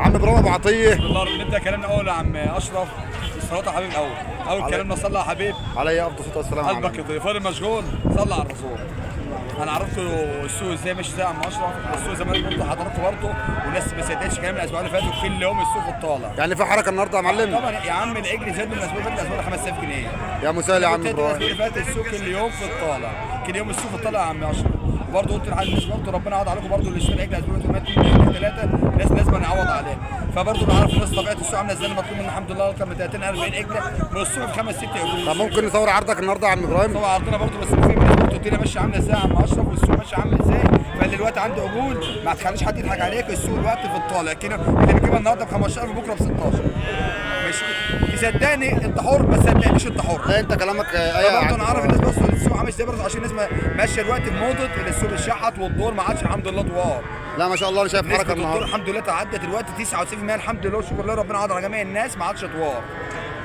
عم ابراهيم ابو عطيه. الله، نبدا كلامنا اول يا عم اشرف. الصلاه على حبيب اول كلامنا صلى على حبيب عليه افضل الصلاه والسلام. قلبك يطير مشغول، صلى على الرسول. انا عرفت السوق ازاي ماشي زي عم اشرف. السوق زي ما قلت لحضرتك برضه، والناس ما صدقتش كلام الاسبوع اللي فاتوا، كل يوم السوق الطالع. يعني في حركه النهارده يا معلم؟ طبعا يا عم، العجل زاد من الاسبوع اللي فات، الاسبوع 5000 جنيه. يا مسهل يا عم الاسبوع ابراهيم. اللي فات السوق كل يوم في الطالع، كل يوم السوق في الطالع يا عم اشرف. وبرضه قلت للناس برضه ربنا يعوض عليكم برضه، اللي اشترى عجل الاسبوع اللي فات 2 3 الناس لازم نعوض عليه. فبرضه نعرف الناس طبيعه السوق عامله ازاي. مطلوب مننا الحمد لله اكتر من 30 40 عجله من السوق ب 5 6 عجول. طب ممكن نصور عرضك النهارده يا عم ابراهيم؟ طبعا عرضنا برضه، بس في ناس برضه الدنيا ماشيه عامله ازاي يا عم اشرف، والسوق ماشي عامل ازاي. فاللي دلوقتي عنده عجول ما تخليش حد يضحك عليك، السوق الوقت في الطالع كده، اللي بيجيبها النهارده ب 15000 بكره ب 16. ماشي، تصدقني انت حر، ما تصدقنيش انت حر. لا انت كلامك برضه انا عارف الناس، بس السوق عامل ازاي برضه، عشان الناس ماشيه الوقت بموضه ان السوق الشحط والدور ما عادش الحمد لله دوار. لا ما شاء الله انا شايف حركه نسبة الدور النهارده. الحمد لله تعدت دلوقتي 99% الحمد لله والشكر لله، ربنا عوض على جميع الناس، ما عادش دوار.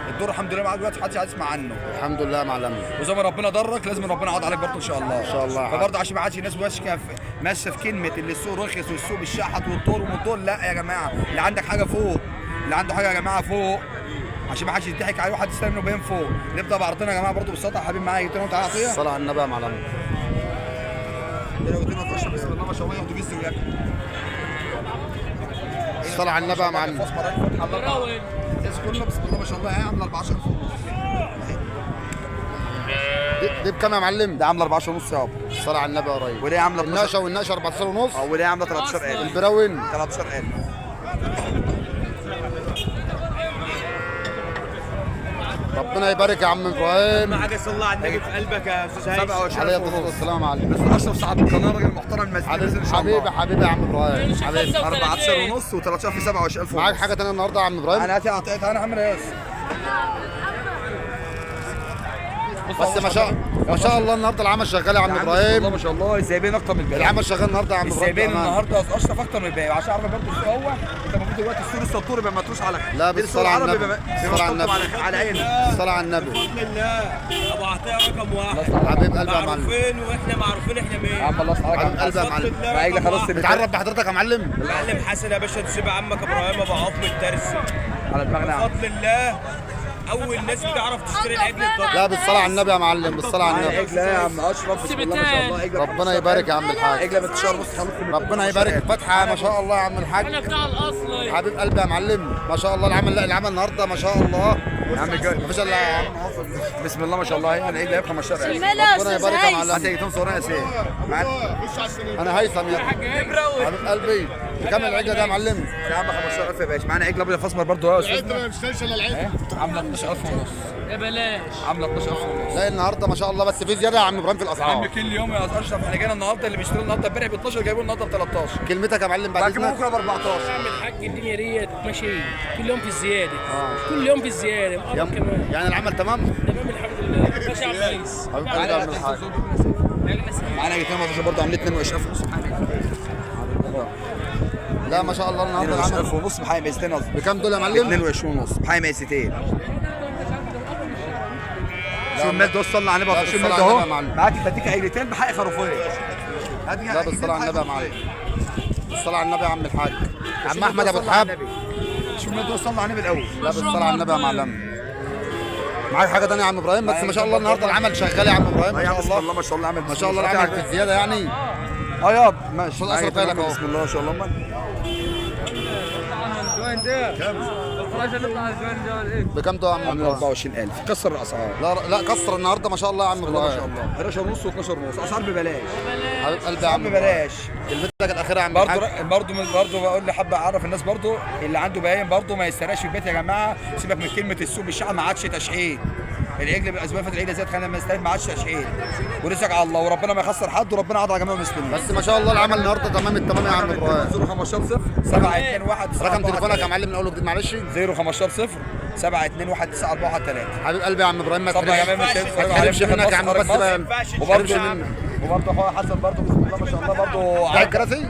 الدور الحمد لله معاك دلوقتي محدش هيسمع عنه. الحمد لله يا معلم. وزي ما ربنا ضرك لازم ربنا يعوض عليك برضه ان شاء الله. ان شاء الله. فبرضه عشان ما عادش الناس ماشيه في كلمه اللي السوق رخص والسوق بالشحط والطول والمطول. لا يا جماعه، اللي عندك حاجه فوق، اللي عنده حاجه يا جماعه فوق، عشان ما حدش يضحك عليه وحد يستلم منه باين فوق. نبدا بعرضنا يا جماعه برضه بالسطح. حبيب معايا جبت لهم تعالى عطيه. الصلاه على النبي يا معلم. لو قلت لنا فرشه بسم الله ما شاء الله ياخدوا جسم وياكل. الصلاه على النبي يا معلم. الناس كله بسم الله ما شاء الله عامله 14000 ونص. دي بكام يا معلم؟ ده عامله 14 ونص يابا. الصلاه على النبي يا ريس. ودي عامله النقشه والنقشه 14 ونص. ودي عامله 13000. البراون 13000. ربنا يبارك يا عم ابراهيم. ما حاجه صلى على النبي في قلبك يا استاذ هيثم. 27 عليه الصلاه والسلام يا معلم. بس اشرف صاحب القناه راجل محترم مسؤول ان شاء الله. حبيبي حبيبي يا عم ابراهيم حبيبي. 14 ونص و13 في 27000. معاك حاجه ثانيه النهارده يا عم ابراهيم؟ انا هاتي انا عامل ايه بس ما شاء الله النهارده العمل شغال يا عم ابراهيم. ما شاء الله الزباين اكتر من الباقي. العمل شغال النهارده يا عم ابراهيم. الزباين النهارده اشرف اكتر من الباقي، عشان اعرف برضه السوق هو انت المفروض دلوقتي السوق لسه الطور يبقى متروس على لا بالصلاه على النبي. بالصلاه على النبي على عيني. الصلاه على النبي. بسم الله ابو عطيه رقم واحد. حبيب قلبي يا معلم. معروفين واحنا معروفين احنا مين. يا عم الله يصلحك. حبيب قلبي يا معلم. ما يجي خلاص بتعرف بحضرتك يا معلم؟ المعلم حسن يا باشا، تسيب عمك ابراهيم ابو عظم الترسي. على دماغنا يا عم. بفضل الله اول ناس بتعرف تشتري العجل الضخم. لا بالصلاه على النبي يا معلم. بالصلاه على النبي. عجله يا عم اشرف بسم الله ما شاء الله. عجله ربنا يبارك يا عم الحاج. عجله بتشار بص خلاص. ربنا يبارك فتحه ما شاء الله يا عم الحاج. انا بتاع الاصل. حبيب قلبي يا معلم. ما شاء الله العمل. لا العمل النهارده ما شاء الله يا عم الجاي مفيش الا يا عم. بسم الله ما شاء الله. هي العجله يبقى 15000. ربنا يبارك يا معلم. هاتي جبتهم صورنا يا سيدي. انا هيثم يا حبيب قلبي. بكام العجله ده يا معلم؟ يا عم 15000 يا باشا. معانا عجله ابيض فاسمر برضه يا استاذ. ما بيشتريش الا العيد. عامله 12000 ونص. يا بلاش. عامله 12000 ونص. لا النهارده ما شاء الله بس في زياده يا عم ابراهيم في يا عم الاسعار. كل يوم يا اشرف احنا جينا النهارده اللي بيشتروا النهارده امبارح ب 12 جايبين النهارده ب 13. كلمتك يا معلم بعد بعد اذنك. بكره ب 14. اعمل حاج الدنيا ديت ماشي كل يوم في الزياده. كل يوم في الزياده مقرب كمان. يعني العمل تمام؟ تمام الحمد لله. ماشي يا عم ريس. حبيب قلبي يا عم الحاج. معانا جبتين 14 برضه عاملين 22000 ونص. لا ما شاء الله النهارده 22000 العمل. ونص بحي ميزتين قصدي. بكام دول يا معلم؟ 22 ونص بحي ميزتين. شوف الناس دول صلى على النبي. شوف الناس بالصلاة على النبي اهو يا معلم. معاك تديك عيلتين بحق خروفين. لا بالصلاة على النبي يا معلم. بالصلاة على النبي يا عم الحاج. عم احمد ابو الحاب. شوف الناس دول صلى على النبي الاول. لا بالصلاة على النبي يا معلم. معاك حاجة تانية يا عم ابراهيم؟ بس ما شاء الله النهارده العمل شغال يا عم ابراهيم ما شاء بسم الله. الله ما شاء الله. عمل ما شاء الله العمل في الزيادة يعني. اه ياب ماشي. خد أشرف بالك أهو. بسم الله ما شاء الله. بكام ده يا عم عامل ابراهيم؟ 24000 كسر الاسعار. لا لا كسر النهارده ما شاء الله يا عم ما شاء ابراهيم. الله 11 ونص و12 ونص اسعار ببلاش. حبيب قلبي يا اسعار عم ابراهيم. ببلاش. كلمتك الاخيرة يا عم الحاج. برضه بقول لحب اعرف الناس برضه اللي عنده باين برضه ما يستراش في البيت يا جماعه. سيبك من كلمه السوق بالشعب ما عادش تشحيد. العجل بالاسبوع اللي فاتت العجل زاد خلينا ما يستاهل ما عادش تشحيد. ورزقك على الله وربنا ما يخسر حد وربنا يعوض على جميع المسلمين. بس ما شاء الله العمل النهارده تمام التمام يا عم ابراهيم. 015 0 721 رقم تليفونك يا معلم من اول وجديد معلش. 015 0 721 943. حبيب قلبي يا عم ابراهيم ما طب يا جماعه تحرمش منك يا عم بس وبرضه اخويا حسن برضه بسم الله ما شاء الله برضه بتاع الكراسي.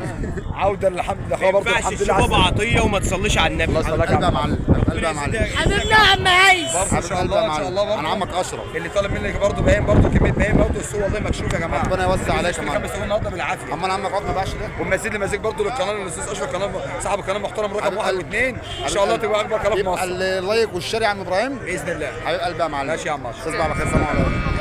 عوده للحمد لله ما برضه ينفعش الحمد لله تشوف ابو عطيه وما تصليش على النبي. الله يصليك يا قلبي يا عم. معلم، قلبي يا معلم. حبيبنا يا عم عايز. برضه ان شاء الله ان شاء الله برضه عن عمك اشرف. اللي طالب منك برضه باين برضه كميه باين برضه السوق والله مكشوف يا جماعه. ربنا يوسع عليك يا معلم. خمس سنين النهارده بالعافيه. اما انا عمك عقد ما باعش ده. والمزيد لمزيد برضه للقناه الاستاذ اشرف قناه صاحب القناه محترم رقم حبيب 1 قلبي. واثنين ان شاء الله تبقى اكبر قناه في يبقى مصر اللايك والشير يا عم ابراهيم. باذن الله. حبيب قلبي يا معلم. ماشي يا عم اشرف. تصبح على خير، سلام عليكم.